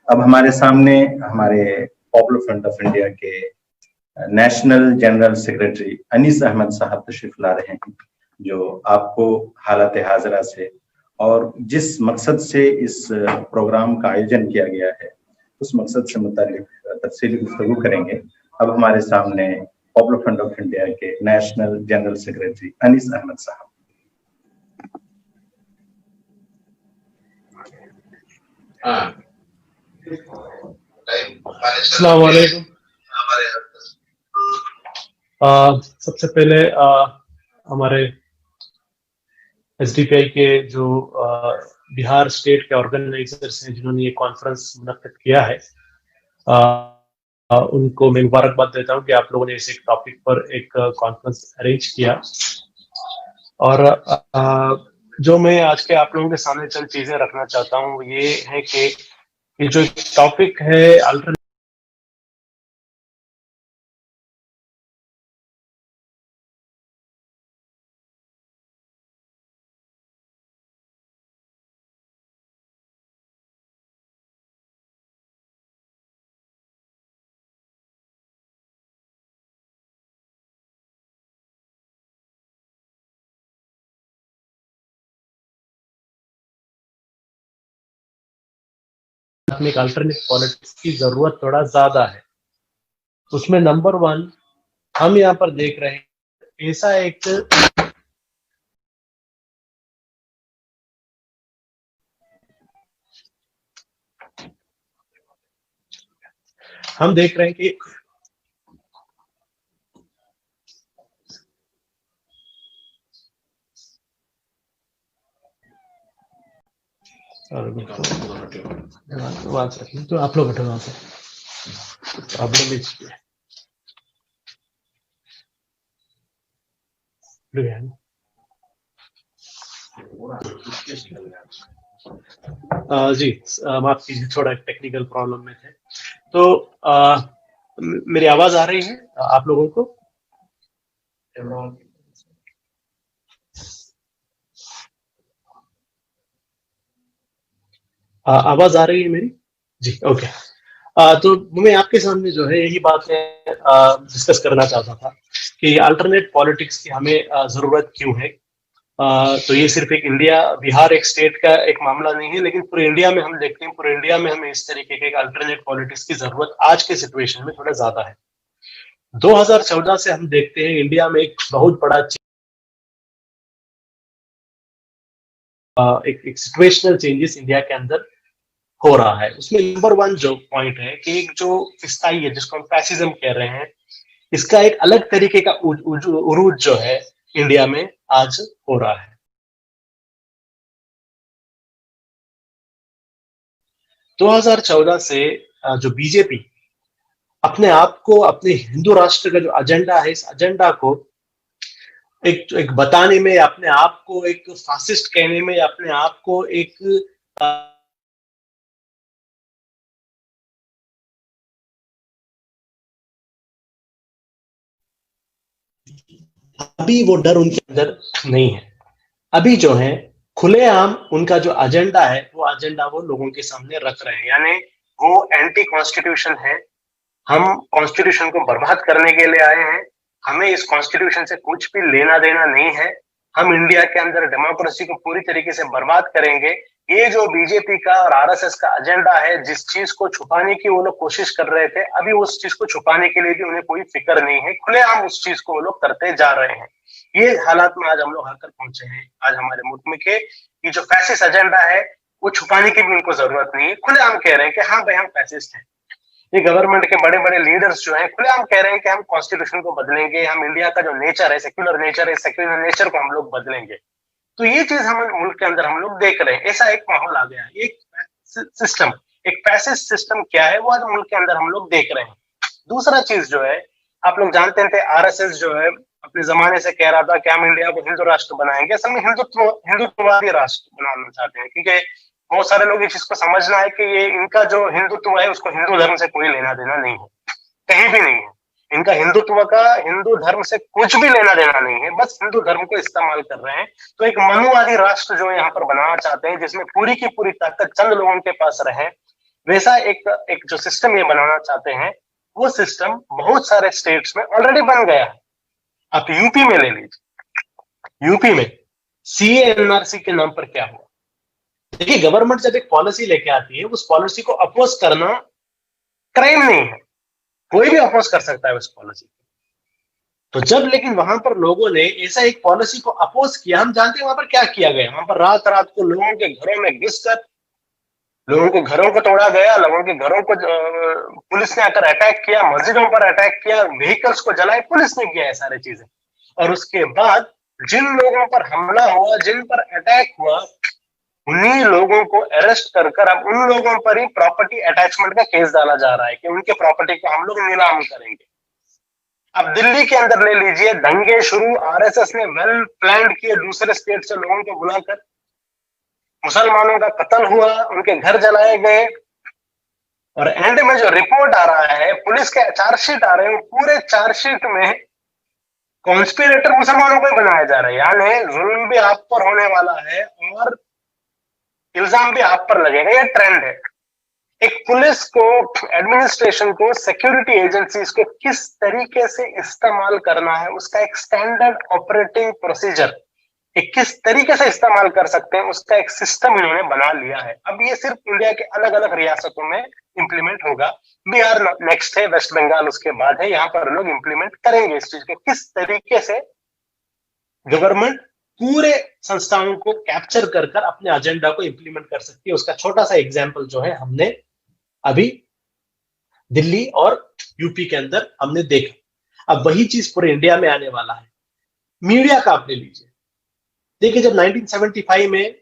अब हमारे सामने हमारे पॉपुलर फ्रंट ऑफ इंडिया के national general secretary Anees Ahmed साहब तशरीफ ला रहे हैं, जो आपको हालत हाजरा से और जिस मकसद से इस प्रोग्राम का आयोजन किया गया है उस मकसद से मुताल्लिक तफसीली गुफ्तगू करेंगे। अब हमारे सामने पॉपुलर फ्रंट ऑफ इंडिया के national general secretary Anees Ahmed साहब। अस्सलाम वालेकुम। सबसे पहले हमारे एसडीपीआई के जो बिहार स्टेट के ऑर्गेनाइजर्स हैं जिन्होंने ये कॉन्फ्रेंस मुनक्किद किया है, उनको मैं मुबारकबाद देता हूँ कि आप लोगों ने इस एक टॉपिक पर एक कॉन्फ्रेंस अरेंज किया। और जो मैं आज के आप लोगों के सामने चंद चीजें रखना चाहता हूँ ये है कि ये जो टॉपिक है अल्टरनेट में एक अल्टरनेट पॉलिटिक्स की जरूरत थोड़ा ज्यादा है। उसमें नंबर 1 हम यहाँ पर देख रहे हैं ऐसा एक हम देख रहे हैं कि तो आप लोग हटो वहां से, प्रॉब्लम जी माफ कीजिए, थोड़ा टेक्निकल प्रॉब्लम में थे। तो मेरी आवाज आ रही है आप लोगों को? आवाज आ रही है मेरी? जी ओके। तो मैं आपके सामने जो है यही बात डिस्कस करना चाहता था कि अल्टरनेट पॉलिटिक्स की हमें जरूरत क्यों है। तो ये सिर्फ एक इंडिया बिहार एक स्टेट का एक मामला नहीं है, लेकिन पूरे इंडिया में हम देखते हैं, पूरे इंडिया में हमें इस तरीके के एक अल्टरनेट पॉलिटिक्स की जरूरत आज के सिचुएशन में थोड़ा ज्यादा है। 2014 से हम देखते हैं इंडिया में एक बहुत बड़ा एक सिचुएशनल चेंजेस इंडिया के अंदर हो रहा है। उसमें नंबर 1 जो पॉइंट है कि एक जो फिस्ताई है जिसको हम फैसिज्म कह रहे हैं, इसका एक अलग तरीके का उरूज जो है इंडिया में आज हो रहा है। 2014 से जो बीजेपी अपने आप को, अपने हिंदू राष्ट्र का जो एजेंडा है, इस एजेंडा को एक बताने में, अपने आप को एक फासिस्ट कहने में, अपने आप को एक अभी वो डर उनके अंदर नहीं है। अभी जो है खुलेआम उनका जो एजेंडा है वो एजेंडा वो लोगों के सामने रख रहे हैं, यानी वो एंटी कॉन्स्टिट्यूशन है। हम कॉन्स्टिट्यूशन को बर्बाद करने के लिए आए हैं, हमें इस कॉन्स्टिट्यूशन से कुछ भी लेना देना नहीं है। हम इंडिया के अंदर डेमोक्रेसी को पूरी तरीके से बर्बाद करेंगे। ये जो बीजेपी का और आरएसएस का एजेंडा है, जिस चीज को छुपाने की वो लोग कोशिश कर रहे थे, अभी उस चीज को छुपाने के लिए भी उन्हें कोई फिक्र नहीं है। खुलेआम उस चीज को वो लोग करते जा रहे हैं। ये हालात में आज हम लोग आकर पहुंचे हैं। आज हमारे मुल्क में के ये जो फैसिस्ट एजेंडा है वो छुपाने की भी उनको जरूरत नहीं है। खुलेआम कह रहे हैं कि हाँ भाई हम फैसिस्ट हैं। ये गवर्नमेंट के बड़े बड़े लीडर्स जो हैं खुलेआम कह रहे हैं कि हम कॉन्स्टिट्यूशन को बदलेंगे, हम इंडिया का जो नेचर है, सेक्युलर नेचर है, सेक्युलर नेचर को हम लोग बदलेंगे। तो ये चीज हम मुल्क के अंदर हम लोग देख रहे हैं। ऐसा एक माहौल आ गया है, एक सिस्टम, एक फैसिस्ट सिस्टम क्या है वो आज मुल्क के अंदर हम लोग देख रहे हैं। दूसरा चीज जो है, आप लोग जानते थे आरएसएस जो है अपने जमाने से कह रहा था कि हम इंडिया को हिंदू राष्ट्र बनाएंगे। असल में हिंदुत्ववादी राष्ट्र बनाना चाहते हैं, क्योंकि बहुत सारे लोग इस चीज को समझना है कि ये इनका जो हिंदुत्व है उसको हिंदू धर्म से कोई लेना देना नहीं है, कहीं भी नहीं है। इनका हिंदुत्व का हिंदू धर्म से कुछ भी लेना देना नहीं है, बस हिंदू धर्म को इस्तेमाल कर रहे हैं। तो एक मनुवादी राष्ट्र जो यहाँ पर बनाना चाहते हैं, जिसमें पूरी की पूरी ताकत चंद लोगों के पास रहे, वैसा एक जो सिस्टम ये बनाना चाहते हैं, वो सिस्टम बहुत सारे स्टेट्स में ऑलरेडी बन गया है। आप यूपी में ले लीजिए, यूपी में CA/NRC के नाम पर क्या हुआ। देखिए, गवर्नमेंट जब एक पॉलिसी लेके आती है, उस पॉलिसी को अपोज करना क्राइम नहीं है, कोई भी अपोज कर सकता है उस पॉलिसी को। तो जब लेकिन वहां पर लोगों ने ऐसा एक पॉलिसी को अपोज किया, हम जानते हैं वहां पर क्या किया गया। वहां पर रात रात को लोगों के घरों में घुसकर लोगों के घरों को तोड़ा गया, लोगों के घरों को पुलिस ने आकर अटैक किया, मस्जिदों पर अटैक किया, व्हीकल्स को जलाए, पुलिस ने किया है सारी चीजें। और उसके बाद जिन लोगों पर हमला हुआ, जिन पर अटैक हुआ, उन्हीं लोगों को अरेस्ट कर अब उन लोगों पर ही प्रॉपर्टी अटैचमेंट का केस डाला जा रहा है कि उनके प्रॉपर्टी को हम लोग नीलाम करेंगे। अब दिल्ली के अंदर ले लीजिए, दंगे शुरू, RSS ने वेल प्लान्ड किए, दूसरे स्टेट से लोगों को बुलाकर मुसलमानों का कत्ल हुआ, उनके घर जलाए गए। और एंड में जो रिपोर्ट आ रहा है, पुलिस के चार्जशीट आ रहे हैं, पूरे चार्जशीट में कॉन्स्पिरेटर मुसलमानों को ही बनाया जा रहा है। यानी जुल्म भी आप पर होने वाला है और इल्जाम भी आप पर लगेगा। ये ट्रेंड है। एक पुलिस को, एडमिनिस्ट्रेशन को, सिक्योरिटी एजेंसीज को किस तरीके से इस्तेमाल करना है, उसका एक स्टैंडर्ड ऑपरेटिंग प्रोसीजर, एक किस तरीके से इस्तेमाल कर सकते हैं, उसका एक सिस्टम इन्होंने बना लिया है। अब ये सिर्फ इंडिया के अलग अलग रियासतों में इंप्लीमेंट होगा। बिहार नेक्स्ट है, वेस्ट बंगाल उसके बाद है। यहाँ पर लोग इंप्लीमेंट करेंगे इस चीज को, किस तरीके से गवर्नमेंट पूरे संस्थाओं को कैप्चर कर अपने एजेंडा को इंप्लीमेंट कर सकती है। उसका छोटा सा एग्जाम्पल जो है हमने अभी दिल्ली और यूपी के अंदर हमने देखा। अब वही चीज पूरे इंडिया में आने वाला है। मीडिया का आप ले लीजिए, देखिए जब 1975 में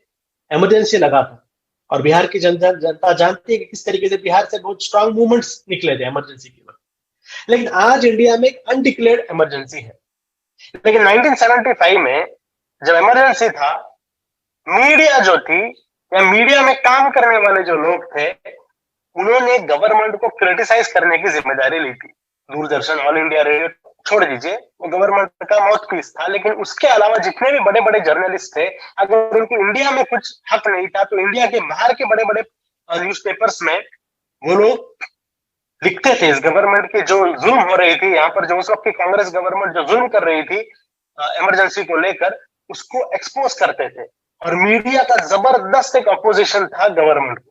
इमरजेंसी लगा था और बिहार की जनता जानती है कि किस तरीके से बिहार से बहुत स्ट्रांग मूवमेंट्स निकले थे इमरजेंसी के वक्त। लेकिन आज इंडिया में एक अनडिक्लेयर्ड इमरजेंसी है। लेकिन 1975 में जब इमरजेंसी था, मीडिया जो थी या मीडिया में काम करने वाले जो लोग थे, उन्होंने गवर्नमेंट को क्रिटिसाइज करने की जिम्मेदारी ली थी। दूरदर्शन, ऑल इंडिया रेडियो छोड़ दीजिए, वो गवर्नमेंट का माउथपीस था। लेकिन उसके अलावा जितने भी बड़े बड़े जर्नलिस्ट थे, अगर उनको इंडिया में कुछ हक नहीं था, तो इंडिया के बाहर के बड़े बड़े न्यूज़पेपर्स में वो लोग लिखते थे इस गवर्नमेंट की जो जुल्म हो रही थी, यहाँ पर जो उस वक्त की कांग्रेस गवर्नमेंट जो जुल्म कर रही थी इमरजेंसी को लेकर, उसको एक्सपोज करते थे। और मीडिया का जबरदस्त एक अपोजिशन था गवर्नमेंट को।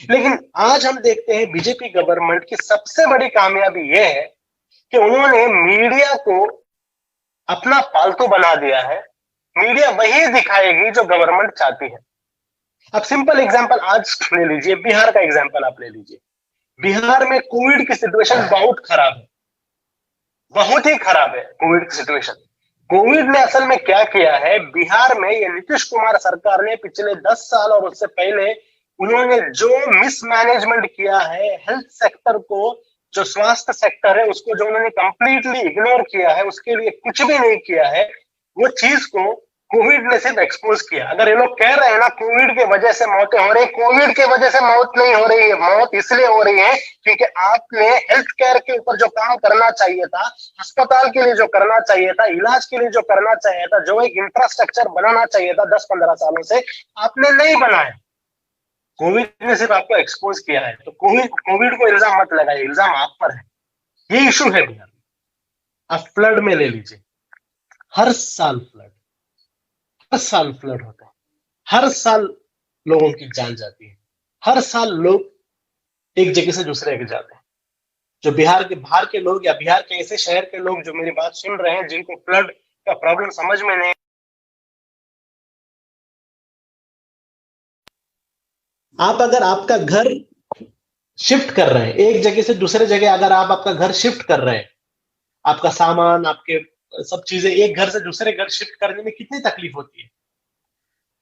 लेकिन आज हम देखते हैं बीजेपी गवर्नमेंट की सबसे बड़ी कामयाबी यह है कि उन्होंने मीडिया को अपना पालतू बना दिया है। मीडिया वही दिखाएगी जो गवर्नमेंट चाहती है। अब सिंपल एग्जांपल आज ले लीजिए, बिहार का एग्जांपल आप ले लीजिए। बिहार में कोविड की सिचुएशन बहुत खराब है, बहुत ही खराब है कोविड की सिचुएशन। कोविड ने असल में क्या किया है, बिहार में ये नीतीश कुमार सरकार ने पिछले 10 साल और उससे पहले उन्होंने जो मिसमैनेजमेंट किया है, हेल्थ सेक्टर को, जो स्वास्थ्य सेक्टर है उसको जो उन्होंने कंप्लीटली इग्नोर किया है, उसके लिए कुछ भी नहीं किया है, वो चीज को कोविड ने सिर्फ एक्सपोज किया। अगर ये लोग कह रहे हैं ना कोविड के वजह से मौतें हो रही, कोविड के वजह से मौत नहीं हो रही है, मौत इसलिए हो रही है क्योंकि आपने हेल्थ केयर के ऊपर जो काम करना चाहिए था, अस्पताल के लिए जो करना चाहिए था, इलाज के लिए जो करना चाहिए था, जो एक इंफ्रास्ट्रक्चर बनाना चाहिए था 10-15 सालों से, आपने नहीं बनाया। कोविड ने सिर्फ आपको एक्सपोज किया है। तो कोविड को इल्जाम मत लगाइए, इल्जाम आप पर है। ये इशू है बिहार में। आप फ्लड में ले लीजिए, हर साल फ्लड होता है, हर साल लोगों की जान जाती है, हर साल लोग एक जगह से दूसरे जगह जाते हैं। जो बिहार के बाहर के लोग या बिहार के ऐसे शहर के लोग जो मेरी बात सुन रहे हैं, जिनको फ्लड का प्रॉब्लम समझ में नहीं, आप अगर आपका घर शिफ्ट कर रहे हैं एक जगह से दूसरे जगह, अगर आप आपका घर शिफ्ट कर रहे हैं, आपका सामान, आपके सब चीजें एक घर से दूसरे घर शिफ्ट करने में कितनी तकलीफ होती है,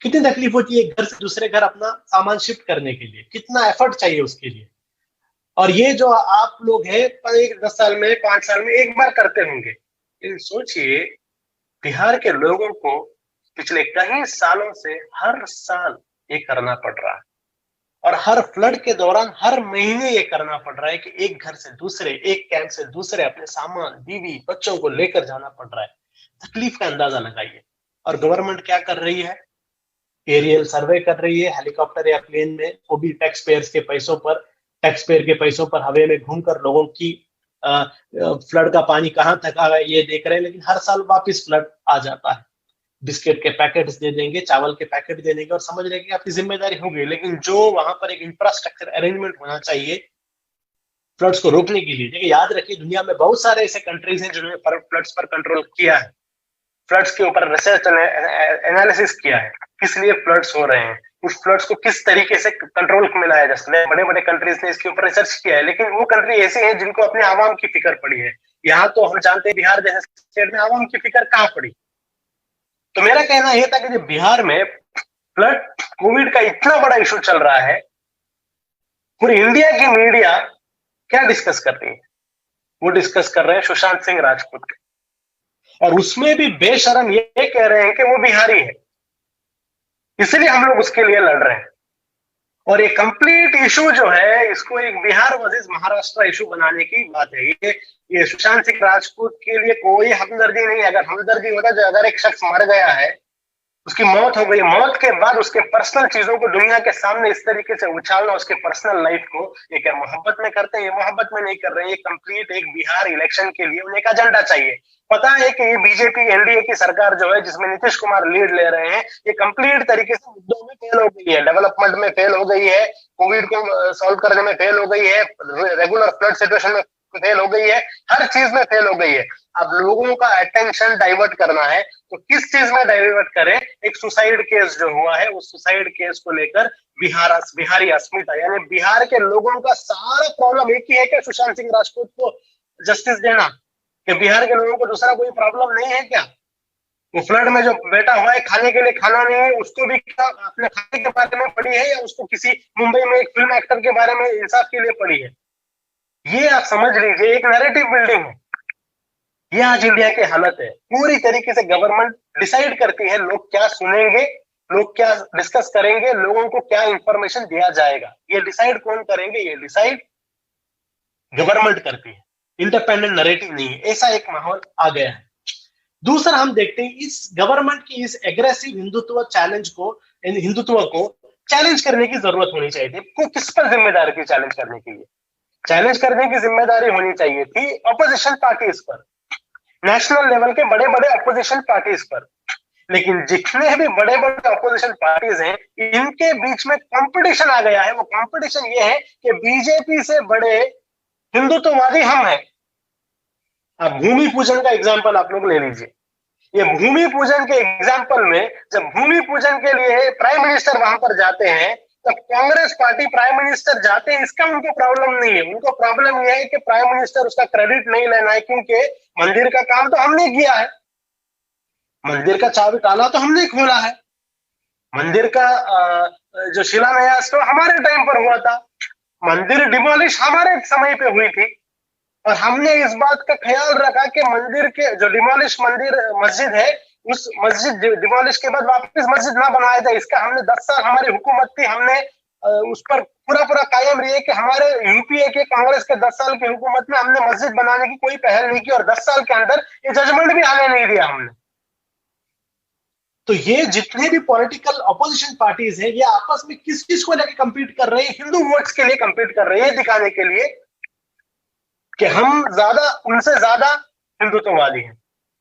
कितनी तकलीफ होती है एक घर से दूसरे घर अपना सामान शिफ्ट करने के लिए, कितना एफर्ट चाहिए उसके लिए। और ये जो आप लोग हैं 10 साल में, 5 साल में एक बार करते होंगे। लेकिन सोचिए बिहार के लोगों को पिछले कई सालों से हर साल ये करना पड़ रहा है, और हर फ्लड के दौरान हर महीने ये करना पड़ रहा है कि एक घर से दूसरे, एक कैंप से दूसरे अपने सामान, बीवी, बच्चों को लेकर जाना पड़ रहा है। तकलीफ का अंदाजा लगाइए। और गवर्नमेंट क्या कर रही है, एरियल सर्वे कर रही है हेलीकॉप्टर या प्लेन में, वो भी टैक्स पेयर के पैसों पर हवा में घूमकर लोगों की फ्लड का पानी कहां तक आ गया ये देख रहे हैं, लेकिन हर साल वापस फ्लड आ जाता है। बिस्किट के पैकेट्स दे देंगे, चावल के पैकेट दे देंगे और समझ रहे कि आपकी जिम्मेदारी हो गई, लेकिन जो वहां पर एक इंफ्रास्ट्रक्चर अरेंजमेंट होना चाहिए फ्लड्स को रोकने के लिए। देखिए याद रखिए, दुनिया में बहुत सारे ऐसे कंट्रीज हैं जिन्होंने फ्लड्स पर कंट्रोल किया है, फ्लड्स के ऊपर रिसर्च एनालिसिस किया है, किस लिए फ्लड्स हो रहे हैं, उस फ्लड्स को किस तरीके से कंट्रोल में लाया जा सकता है। बड़े बड़े कंट्रीज ने इसके ऊपर रिसर्च किया है, लेकिन वो कंट्री ऐसी है जिनको अपने आवाम की फिक्र पड़ी है। यहाँ तो हम जानते हैं बिहार जैसे स्टेट में आवाम की फिक्र कहाँ पड़ी। तो मेरा कहना यह था कि बिहार में फ्लड कोविड का इतना बड़ा इशू चल रहा है, पूरी इंडिया की मीडिया क्या डिस्कस कर रही है? वो डिस्कस कर रहे हैं सुशांत सिंह राजपूत के, और उसमें भी बेशरम ये कह रहे हैं कि वो बिहारी है, इसलिए हम लोग उसके लिए लड़ रहे हैं। और ये कंप्लीट इशू जो है, इसको एक बिहार वर्सेस महाराष्ट्र इशू बनाने की बात है। ये सुशांत सिंह राजपूत के लिए कोई हमदर्दी नहीं है। अगर हमदर्दी होता तो अगर एक शख्स मर गया है, उसकी मौत हो गई, मौत के बाद उसके पर्सनल चीजों को दुनिया के सामने इस तरीके से उछालना, उसके पर्सनल लाइफ को, ये क्या मोहब्बत में करते हैं? ये मोहब्बत में नहीं कर रहे हैं, ये कंप्लीट एक बिहार इलेक्शन के लिए उन्हें एक एजेंडा चाहिए। पता है कि ये बीजेपी एनडीए की सरकार जो है, जिसमें नीतीश कुमार लीड ले रहे हैं, ये कंप्लीट तरीके से मुद्दों में फेल हो गई है, डेवलपमेंट में फेल हो गई है, कोविड को सॉल्व करने में फेल हो गई है, रेगुलर फ्लड सिचुएशन में फेल हो गई है, हर चीज में फेल हो गई है। अब लोगों का अटेंशन डाइवर्ट करना है, तो किस चीज में डाइवर्ट करें? एक सुसाइड केस जो हुआ है, उस सुसाइड केस को लेकर बिहारी अस्मिता, यानी बिहार के लोगों का सारा प्रॉब्लम एक ही है कि सुशांत सिंह राजपूत को जस्टिस देना, कि बिहार के लोगों को दूसरा कोई प्रॉब्लम नहीं है क्या? वो फ्लड में जो बेटा हुआ है, खाने के लिए खाना नहीं है, उसको भी अपने खाने के बारे में पड़ी है, या उसको किसी मुंबई में एक फिल्म एक्टर के बारे में इंसाफ के लिए पड़ी है? ये आप समझ लीजिए, एक नैरेटिव बिल्डिंग है। ये आज इंडिया की हालत है। पूरी तरीके से गवर्नमेंट डिसाइड करती है लोग क्या सुनेंगे, लोग क्या डिस्कस करेंगे, लोगों को क्या इंफॉर्मेशन दिया जाएगा। ये डिसाइड कौन करेंगे? ये डिसाइड गवर्नमेंट करती है, इंडिपेंडेंट नैरेटिव नहीं है। ऐसा एक माहौल आ गया है। दूसरा हम देखते हैं, इस गवर्नमेंट की इस एग्रेसिव हिंदुत्व को चैलेंज करने की जरूरत होनी चाहिए थी। को किस पर जिम्मेदारी थी चैलेंज करने के लिए? चैलेंज करने की जिम्मेदारी होनी चाहिए थी अपोजिशन पार्टीज पर, नेशनल लेवल के बड़े बड़े अपोजिशन पार्टीज पर। लेकिन जितने भी बड़े बड़े अपोजिशन पार्टीज हैं, इनके बीच में कंपटीशन आ गया है। वो कंपटीशन ये है कि बीजेपी से बड़े हिंदुत्ववादी हम हैं। अब भूमि पूजन का एग्जाम्पल आप लोग ले लीजिए। ये भूमि पूजन के एग्जाम्पल में, जब भूमि पूजन के लिए प्राइम मिनिस्टर वहां पर जाते हैं, तब कांग्रेस पार्टी प्राइम मिनिस्टर जाते हैं, इसका उनको प्रॉब्लम नहीं है। उनको प्रॉब्लम यह है कि प्राइम मिनिस्टर उसका क्रेडिट नहीं लेना है, क्योंकि मंदिर का काम तो हमने किया है, मंदिर का चाबी ताला तो हमने खोला है, मंदिर का जो शिलान्यास तो हमारे टाइम पर हुआ था, मंदिर डिमोलिश हमारे समय पे हुई थी, और हमने इस बात का ख्याल रखा कि मंदिर के जो डिमोलिश मस्जिद है, उस मस्जिद डिमोलिश के बाद वापस मस्जिद ना बनाया जाए। इसका हमने 10 साल हमारी हुकूमत थी, हमने उस पर पूरा कायम रही कि हमारे यूपीए के कांग्रेस के 10 साल की हुकूमत में हमने मस्जिद बनाने की कोई पहल नहीं की, और 10 साल के अंदर ये जजमेंट भी आने नहीं दिया हमने। तो ये जितने भी पॉलिटिकल अपोजिशन पार्टीज हैं, ये आपस में किस चीज को लेकर कंपीट कर रहे हैं? हिंदू वोट्स के लिए कंपीट कर रहे हैं, दिखाने के लिए कि हम उनसे ज्यादा हिंदुत्ववादी हैं।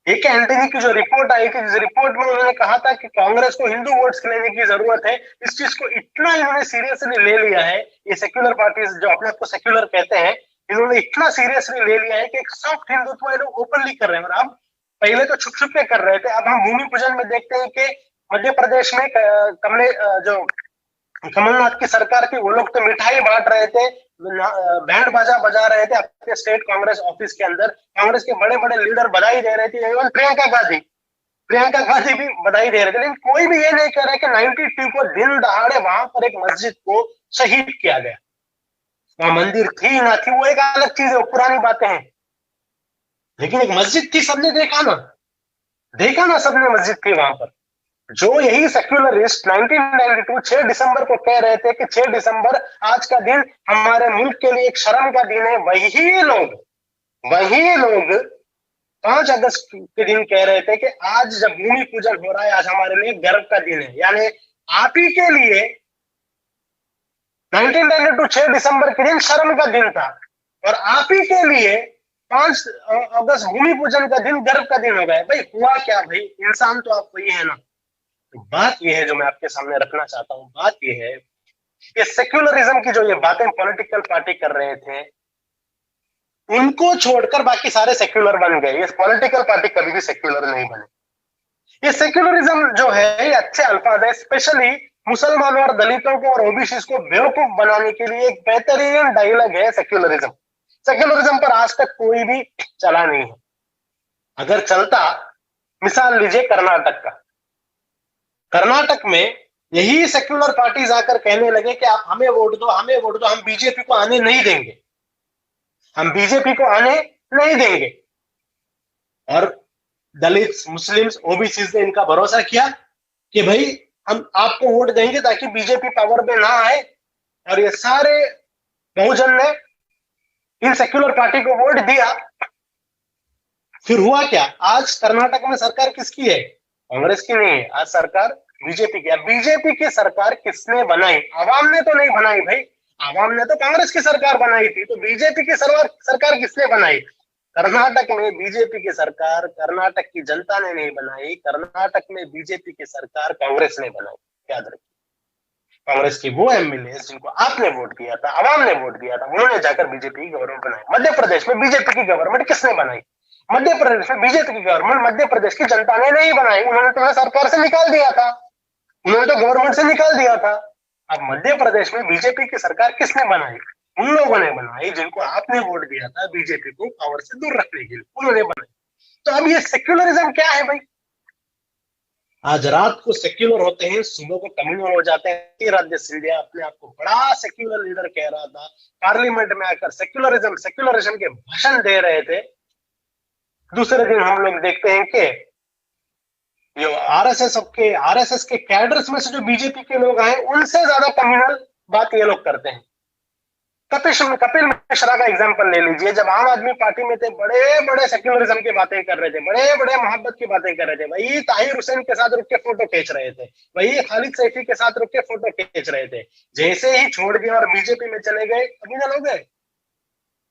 एक एनडीए की जो रिपोर्ट आई थी, जिस रिपोर्ट में उन्होंने कहा था कि कांग्रेस को हिंदू वोट्स लेने की जरूरत है, इस चीज को इतना इन्होंने सीरियसली ले लिया है। ये सेक्युलर पार्टीज जो अपने आप को सेक्युलर कहते हैं, इन्होंने इतना सीरियसली ले लिया है कि एक सॉफ्ट हिंदुत्व ये लोग ओपनली कर रहे हैं। और अब पहले तो छुप छुप के कर रहे थे, अब हम भूमि पूजन में देखते हैं कि मध्य प्रदेश में कमलनाथ की सरकार थी, वो लोग तो मिठाई बांट रहे थे, बैंड बाजा बजा रहे थे अपने स्टेट कांग्रेस ऑफिस के अंदर। कांग्रेस के बड़े बड़े लीडर बधाई दे रहे थे, इवन प्रियंका गांधी भी बधाई दे रहे थे। लेकिन कोई भी ये नहीं कह रहा है कि 92 को दिन दहाड़े वहां पर एक मस्जिद को शहीद किया गया। वहां मंदिर थी ना थी वो एक अलग चीज है, वो पुरानी बातें हैं, लेकिन एक मस्जिद थी, सबने देखा ना सबने मस्जिद थी वहां पर। जो यही सेक्युलरिस्ट 1992 6 दिसंबर को कह रहे थे कि 6 दिसंबर आज का दिन हमारे मुल्क के लिए एक शर्म का दिन है, वही लोग 5 अगस्त के दिन कह रहे थे कि आज जब भूमि पूजन हो रहा है, आज हमारे लिए गर्व का दिन है। यानी आप ही के लिए 1992 6 दिसंबर के दिन शर्म का दिन था, और आप ही के लिए 5 अगस्त भूमि पूजन का दिन गर्व का दिन हो गया। भाई हुआ क्या भाई, इंसान तो आप वही है ना। तो बात यह है जो मैं आपके सामने रखना चाहता हूं, बात यह है कि सेक्युलरिज्म की जो ये बातें पॉलिटिकल पार्टी कर रहे थे, उनको छोड़कर बाकी सारे सेक्युलर बन गए। ये पॉलिटिकल पार्टी कभी भी सेक्युलर नहीं बने। ये सेक्युलरिज्म जो है ये अच्छे अल्फाज है, स्पेशली मुसलमानों और दलितों को और ओबीसी को बेवकूफ बनाने के लिए एक बेहतरीन डायलॉग है सेक्युलरिज्म। सेक्युलरिज्म पर आज तक कोई भी चला नहीं है। अगर चलता, मिसाल लीजिए कर्नाटक का। कर्नाटक में यही सेक्युलर पार्टीज आकर कहने लगे कि आप हमें वोट दो, हमें वोट दो, हम बीजेपी को आने नहीं देंगे, हम बीजेपी को आने नहीं देंगे। और दलित, मुस्लिम्स, ओबीसी ने इनका भरोसा किया कि भाई हम आपको वोट देंगे ताकि बीजेपी पावर में ना आए, और ये सारे बहुजन ने इन सेक्युलर पार्टी को वोट दिया। फिर हुआ क्या, आज कर्नाटक में सरकार किसकी है? कांग्रेस की नहीं है, आज सरकार बीजेपी की है। बीजेपी की सरकार किसने बनाई? आवाम ने तो नहीं बनाई भाई, आवाम ने तो कांग्रेस की सरकार बनाई थी। तो बीजेपी की सरकार किसने बनाई? कर्नाटक में बीजेपी की सरकार कर्नाटक की जनता ने नहीं बनाई, कर्नाटक में बीजेपी की सरकार कांग्रेस ने बनाई। याद रखिए, कांग्रेस की वो एमएलए जिनको आपने वोट दिया था, आवाम ने वोट दिया था, उन्होंने जाकर बीजेपी की गवर्नमेंट बनाई। मध्य प्रदेश में बीजेपी की गवर्नमेंट किसने बनाई? मध्य प्रदेश में बीजेपी की गवर्नमेंट मध्य प्रदेश की जनता ने नहीं बनाई, उन्होंने तो सरकार से निकाल दिया था, उन्होंने तो गवर्नमेंट से निकाल दिया था। अब मध्य प्रदेश में बीजेपी की सरकार किसने बनाई? उन लोगों ने बनाई जिनको आपने वोट दिया था बीजेपी को पावर से दूर रखने के लिए, उन्होंने बनाई। तो अब ये सेक्युलरिज्म क्या है भाई? आज रात को सेक्युलर होते हैं, सुबह को कम्युनल हो जाते हैं। राज्य सिंधिया अपने आप को बड़ा सेक्युलर लीडर कह रहा था, पार्लियामेंट में आकर सेक्युलरिज्म के भाषण दे रहे थे। दूसरे दिन हम लोग देखते हैं कि जो आरएसएस के कैडर्स में से जो बीजेपी के लोग आए, उनसे ज्यादा कम्युनल बात ये लोग करते हैं। कपिल मिश्रा का एग्जांपल ले लीजिए। जब आम आदमी पार्टी में थे, बड़े बड़े सेक्युलरिज्म की बातें कर रहे थे, बड़े बड़े मोहब्बत की बातें कर रहे थे। वही ताहिर हुसैन के साथ रुक के फोटो खींच रहे थे, वही खालिद सैफी के साथ रुक के फोटो खींच रहे थे। जैसे ही छोड़ दिया और बीजेपी में चले गए, कम्युनल हो गए।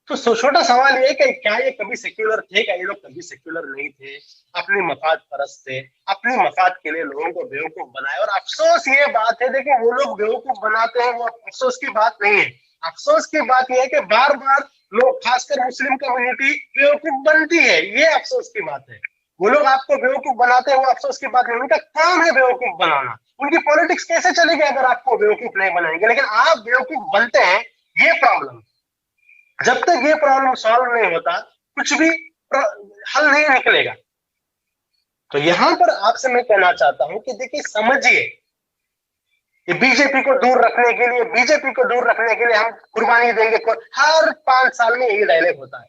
तो छोटा सवाल ये कि क्या ये कभी सेक्युलर थे? क्या ये लोग कभी सेक्युलर नहीं थे? अपनी मफाद परस्त थे, अपनी मफाद के लिए लोगों को बेवकूफ बनाए। और अफसोस ये बात है, देखिए वो लोग बेवकूफ बनाते हैं, वो अफसोस की बात नहीं है। अफसोस की बात यह है कि बार बार लोग, खासकर मुस्लिम कम्युनिटी, बेवकूफ बनती है। ये अफसोस की बात है। वो लोग आपको बेवकूफ बनाते हैं, वो अफसोस की बात नहीं, उनका काम है बेवकूफ बनाना। उनकी पॉलिटिक्स कैसे चलेगी अगर आपको बेवकूफ नहीं बनाएंगे? लेकिन आप बेवकूफ बनते हैं, ये प्रॉब्लम। जब तक ये प्रॉब्लम सॉल्व नहीं होता, कुछ भी हल नहीं निकलेगा। तो यहां पर आपसे मैं कहना चाहता हूं कि देखिए, समझिए, ये बीजेपी को दूर रखने के लिए हम कुर्बानी देंगे। हर 5 साल में यही डायलॉग होता है।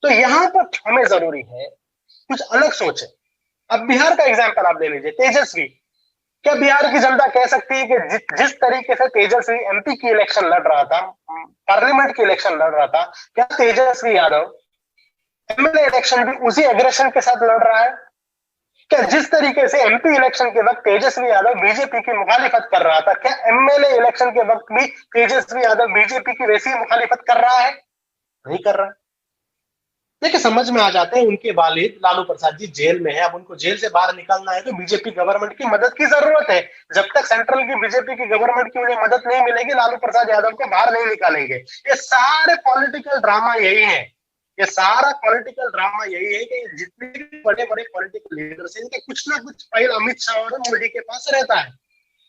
तो यहां पर हमें जरूरी है कुछ अलग सोचे। अब बिहार का एग्जांपल आप ले लीजिए, तेजस्वी। क्या बिहार की जनता कह सकती है कि जिस तरीके से तेजस्वी एमपी की इलेक्शन लड़ रहा था, पार्लियामेंट की इलेक्शन लड़ रहा था, क्या तेजस्वी यादव एमएलए इलेक्शन भी उसी एग्रेशन के साथ लड़ रहा है? क्या जिस तरीके से एमपी इलेक्शन के वक्त तेजस्वी यादव बीजेपी की मुखालिफत कर रहा था, क्या एमएलए इलेक्शन के वक्त भी तेजस्वी यादव बीजेपी की वैसी मुखालिफत कर रहा है? नहीं कर रहा। देखिए, समझ में आ जाते हैं। उनके वालिद लालू प्रसाद जी जेल में है। अब उनको जेल से बाहर निकालना है तो बीजेपी गवर्नमेंट की मदद की जरूरत है। जब तक सेंट्रल की बीजेपी की गवर्नमेंट की उन्हें मदद नहीं मिलेगी, लालू प्रसाद यादव को बाहर नहीं निकालेंगे। ये सारे पॉलिटिकल ड्रामा यही है। ये सारा पॉलिटिकल ड्रामा यही है कि जितने भी बड़े बड़े पॉलिटिकल लीडर्स हैं, इनके कुछ ना कुछ फाइल अमित शाह और मोदी के पास रहता है।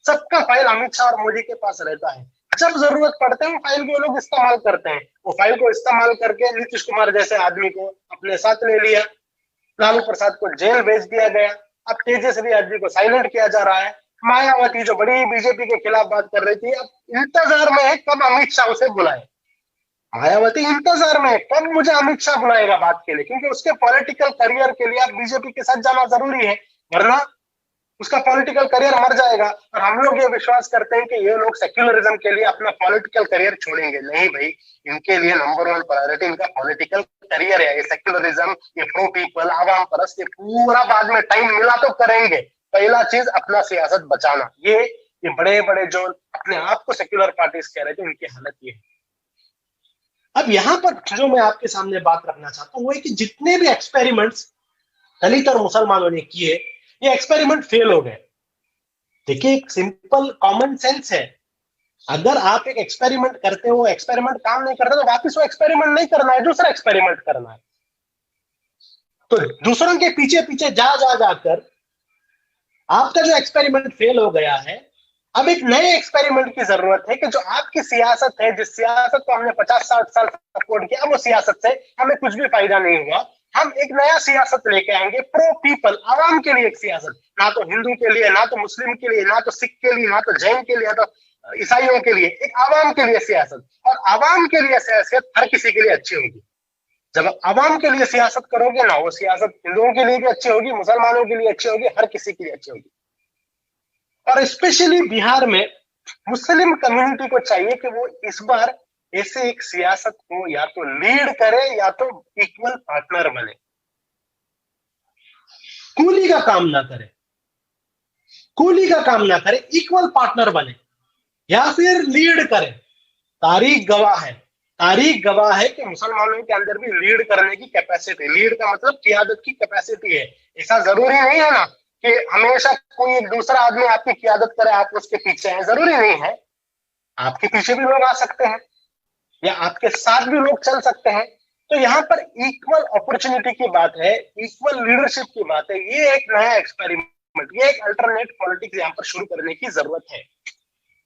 सबका फाइल अमित शाह और मोदी के पास रहता है। जब जरूरत पड़ते हैं फाइल को लोग इस्तेमाल करते हैं। वो फाइल को इस्तेमाल करके नीतीश कुमार जैसे आदमी को अपने साथ ले लिया, लालू प्रसाद को जेल भेज दिया गया। अब तेजस्वी आदमी को साइलेंट किया जा रहा है। मायावती जो बड़ी बीजेपी के खिलाफ बात कर रही थी, अब इंतजार में है कब अमित शाह उसे बुलाए। मायावती इंतजार में है कब मुझे अमित शाह बुलाएगा बात के लिए, क्योंकि उसके पॉलिटिकल करियर के लिए अब बीजेपी के साथ जाना जरूरी है, वरना उसका पॉलिटिकल करियर मर जाएगा। और हम लोग ये विश्वास करते हैं कि ये लोग सेक्युलरिज्म के लिए अपना पॉलिटिकल करियर छोड़ेंगे। नहीं भाई, इनके लिए नंबर 1 प्रायोरिटी इनका पॉलिटिकल करियर है। ये सेक्युलरिज्म, ये प्रो पीपल, आवाम परस्त, ये पूरा बाद में टाइम मिला तो करेंगे। पहला चीज अपना सियासत बचाना, ये ये बड़े बड़े जो अपने आप को सेक्युलर पार्टीज कह रहे थे, उनकी हालत ये है। अब यहां पर जो मैं आपके सामने बात रखना चाहता हूं वो है कि जितने भी एक्सपेरिमेंट्स दलित और मुसलमानों ने किए, ये एक्सपेरिमेंट फेल हो गए। देखिए, एक सिंपल कॉमन सेंस है, अगर आप एक एक्सपेरिमेंट करते हो, एक्सपेरिमेंट काम नहीं करता तो वापस वो एक्सपेरिमेंट नहीं करना है, दूसरा एक्सपेरिमेंट करना है। तो दूसरों के पीछे पीछे जा जा जाकर आपका जो एक्सपेरिमेंट फेल हो गया है, अब एक नए एक्सपेरिमेंट की जरूरत है कि जो आपकी सियासत है, जिस सियासत को हमने 50-60 साल सपोर्ट किया, अब वो सियासत से हमें कुछ भी फायदा नहीं हुआ। हम एक नया सियासत लेके आएंगे, प्रो पीपल, आवाम के लिए एक सियासत, ना तो हिंदू के लिए, ना तो मुस्लिम के लिए, ना तो सिख के लिए, ना तो जैन के लिए, ना तो ईसाइयों के लिए, एक आवाम के लिए सियासत। और आवाम के लिए सियासत हर किसी के लिए अच्छी होगी। जब आप आवाम के लिए सियासत करोगे ना, वो सियासत हिंदुओं के लिए भी अच्छी होगी, मुसलमानों के लिए अच्छी होगी, हर किसी के लिए अच्छी होगी। और स्पेशली बिहार में मुस्लिम कम्युनिटी को चाहिए कि वो इस बार ऐसे एक सियासत को या तो लीड करे या तो इक्वल पार्टनर बने, कूली का काम ना करे, कूली का काम ना करे, इक्वल पार्टनर बने या फिर लीड करे। तारीख गवाह है कि मुसलमानों के अंदर भी लीड करने की कैपेसिटी, लीड का मतलब क़ियादत की कैपेसिटी है। ऐसा जरूरी नहीं है ना कि हमेशा कोई एक दूसरा आदमी आपकी क़ियादत करे, आप उसके पीछे हैं, जरूरी नहीं है। आपके पीछे भी लोग आ सकते हैं या आपके साथ भी लोग चल सकते हैं। तो यहाँ पर इक्वल अपॉर्चुनिटी की बात है, इक्वल लीडरशिप की बात है। ये एक नया एक्सपेरिमेंट, ये एक अल्टरनेट पॉलिटिक्स यहाँ पर शुरू करने की जरूरत है।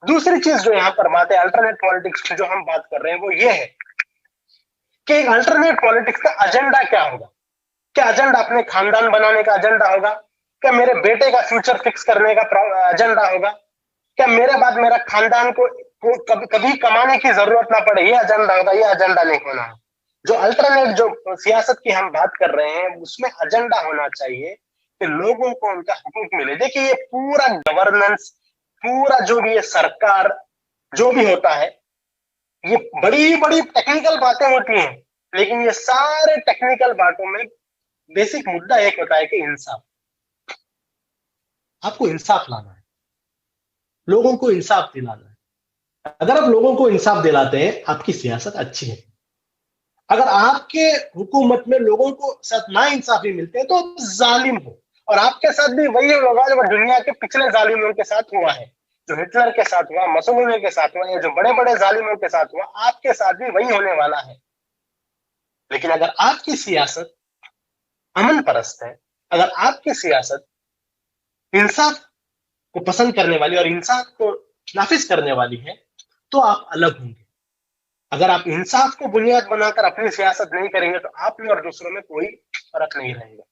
दूसरी चीज जो यहाँ पर बात है अल्टरनेट पॉलिटिक्स की, जो हम बात कर रहे हैं, वो ये है कि एक अल्टरनेट पॉलिटिक्स का एजेंडा क्या होगा। क्या एजेंडा अपने खानदान बनाने का एजेंडा होगा? क्या मेरे बेटे का फ्यूचर फिक्स करने का एजेंडा होगा? क्या मेरे बाद मेरा खानदान को कभी कमाने की जरूरत ना पड़े, ये एजेंडा होगा? ये एजेंडा नहीं होना है। जो अल्टरनेट जो सियासत की हम बात कर रहे हैं, उसमें एजेंडा होना चाहिए कि लोगों को उनका हुकूक मिले। देखिए, ये पूरा गवर्नेंस, पूरा जो भी ये सरकार जो भी होता है, ये बड़ी बड़ी टेक्निकल बातें होती हैं, लेकिन ये सारे टेक्निकल बातों में बेसिक मुद्दा एक होता है कि इंसाफ। आपको इंसाफ लाना है, लोगों को इंसाफ दिलाना है। अगर आप लोगों को इंसाफ दिलाते हैं, आपकी सियासत अच्छी है। अगर आपके हुकूमत में लोगों को साथ ना इंसाफी मिलते हैं तो आप जालिम हो। और आपके साथ भी वही होगा जो दुनिया के पिछले जालिमों के साथ हुआ है, जो हिटलर के साथ हुआ, मसोलिनी के साथ हुआ, या जो बड़े बड़े जालिमों के साथ हुआ, आपके साथ भी वही होने वाला है। लेकिन अगर आपकी सियासत अमन परस्त है, अगर आपकी सियासत इंसाफ को पसंद करने वाली और इंसाफ को नाफिज करने वाली है, तो आप अलग होंगे। अगर आप इंसाफ को बुनियाद बनाकर अपनी सियासत नहीं करेंगे तो आप में और दूसरों में कोई फर्क नहीं रहेगा।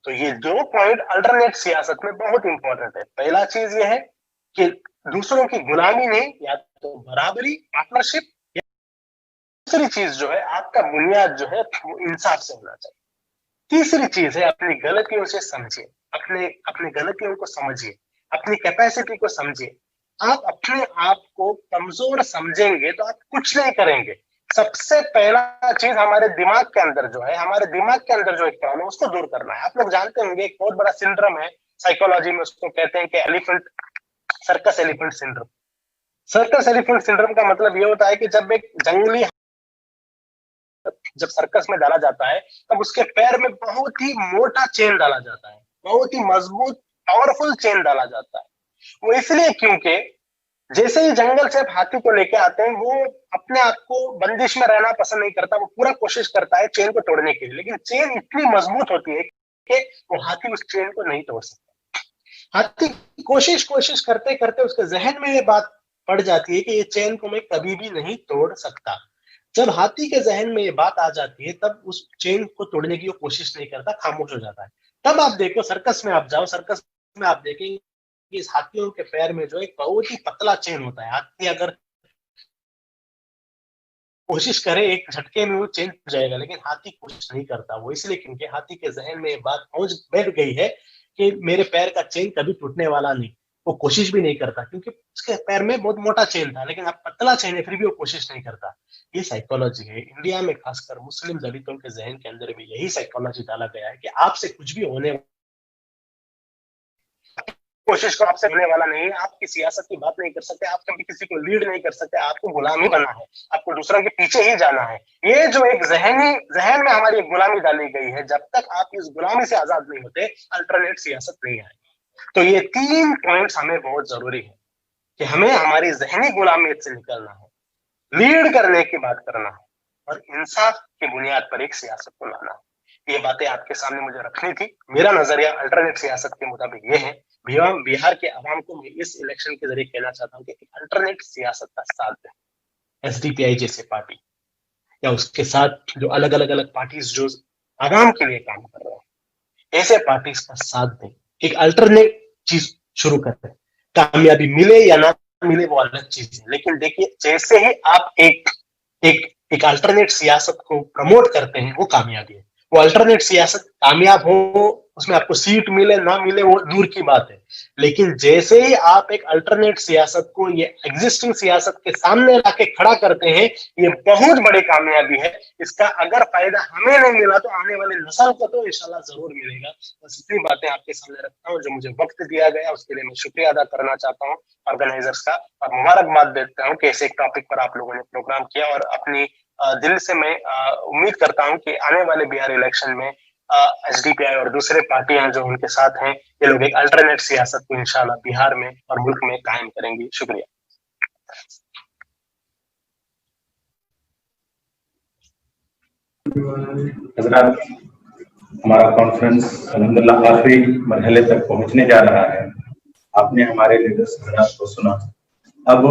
तो ये दो पॉइंट अल्टरनेट सियासत में बहुत इंपॉर्टेंट है। पहला चीज ये है कि दूसरों की गुलामी नहीं, या तो बराबरी, पार्टनरशिप। दूसरी चीज जो है, आपका बुनियाद जो है वो इंसाफ से होना चाहिए। तीसरी चीज है, अपनी गलतियों से समझिए, अपने गलतियों को समझिए, अपनी कैपेसिटी को समझिए। आप अपने आप को कमजोर समझेंगे तो आप कुछ नहीं करेंगे। सबसे पहला चीज हमारे दिमाग के अंदर जो है, हमारे दिमाग के अंदर जो एक प्रॉब्लम, उसको दूर करना है। आप लोग जानते होंगे एक बहुत बड़ा सिंड्रोम है साइकोलॉजी में, उसको कहते हैं कि elephant, circus elephant syndrome. Circus elephant syndrome का मतलब ये होता है कि जब एक जंगली जब सर्कस में डाला जाता है, तब उसके पैर में बहुत ही मोटा चेन डाला जाता है, बहुत ही मजबूत पावरफुल चेन डाला जाता है। वो इसलिए क्योंकि जैसे ही जंगल से हाथी को लेके आते हैं, वो अपने आप को बंदिश में रहना पसंद नहीं करता, वो पूरा कोशिश करता है चेन को तोड़ने के लिए, लेकिन चेन इतनी मजबूत होती है कि वो हाथी उस चेन को नहीं तोड़ सकता। हाथी कोशिश करते करते उसके जहन में ये बात पड़ जाती है कि ये चेन को मैं कभी भी नहीं तोड़ सकता। जब हाथी के जहन में ये बात आ जाती है, तब उस चेन को तोड़ने की वो कोशिश नहीं करता, खामोश हो जाता है। तब आप देखो, सर्कस में आप जाओ, सर्कस में आप देखेंगे कि इस हाथियों के पैर में जो एक बहुत ही पतला चेन होता है। हाथी अगर कोशिश करे एक झटके में वो चेन टूट जाएगा, लेकिन हाथी कोशिश नहीं करता। वो इसलिए क्योंकि हाथी के जहन में ये बात पहुंच बैठ गई है कि मेरे पैर का चेन कभी टूटने वाला नहीं। वो कोशिश भी नहीं करता क्योंकि उसके पैर में बहुत मोटा चेन था, लेकिन अब पतला चेन है फिर भी वो कोशिश नहीं करता। ये साइकोलॉजी है। इंडिया में खासकर मुस्लिम दलितों के जहन के अंदर भी यही साइकोलॉजी डाला गया है कि आपसे कुछ भी होने कोशिश को आपसे होने वाला नहीं है। आपकी सियासत की बात नहीं कर सकते, आप कभी किसी को लीड नहीं कर सकते, आपको गुलामी बनना है, आपको दूसरों के पीछे ही जाना है। ये जो एक जहन में हमारी एक गुलामी डाली गई है, जब तक आप इस गुलामी से आजाद नहीं होते, अल्टरनेट सियासत नहीं आएगी। तो ये 3 पॉइंट्स हमें बहुत जरूरी है कि हमें हमारी जहनी गुलामियत से निकलना है, लीड करने की बात करना है और इंसाफ की बुनियाद पर एक सियासत को लाना है। ये बातें आपके सामने मुझे रखनी थी। मेरा नजरिया अल्टरनेट सियासत के मुताबिक ये है। बिहार के अवाम को मैं इस इलेक्शन के जरिए कहना चाहता हूँ कि अल्टरनेट सियासत का साथ दें। एसडीपीआई जैसे पार्टी या उसके साथ जो अलग अलग पार्टीज जो आवाम के लिए काम कर रहे हैं, ऐसे पार्टीज का साथ दें, एक अल्टरनेट चीज शुरू करें। कामयाबी मिले या ना मिले वो अलग चीज है, लेकिन देखिए जैसे ही आप एक अल्टरनेट सियासत को प्रमोट करते हैं वो कामयाबी है। वो अल्टरनेट सियासत कामयाब हो, उसमें आपको सीट मिले ना मिले वो दूर की बात है, लेकिन जैसे ही आप एक अल्टरनेट सियासत को ये एग्जिस्टिंग सियासत के सामने लाके खड़ा करते हैं, ये बहुत बड़ी कामयाबी है। इसका अगर फायदा हमें नहीं मिला तो आने वाले नस्ल को तो इंशाल्लाह जरूर मिलेगा। बस इतनी बातें आपके सामने रखता हूँ। जो मुझे वक्त दिया गया उसके लिए मैं शुक्रिया अदा करना चाहता हूँ ऑर्गेनाइजर्स का, और मुबारकबाद देता हूँ कि ऐसे एक टॉपिक पर आप लोगों ने प्रोग्राम किया। और अपनी दिल से मैं उम्मीद करता हूं कि आने वाले बिहार इलेक्शन में एसडीपीआई और दूसरे पार्टियां जो उनके साथ हैं, ये लोग एक अल्टरनेट सियासत को इंशाल्लाह बिहार में और मुल्क में कायम करेंगी। शुक्रिया। हजरात, हमारा कॉन्फ्रेंस अल्हम्दुलिल्लाह आखिरी मरहले तक पहुंचने जा रहा है। आपने हमारे लीडर्स हजरात को सुना। अब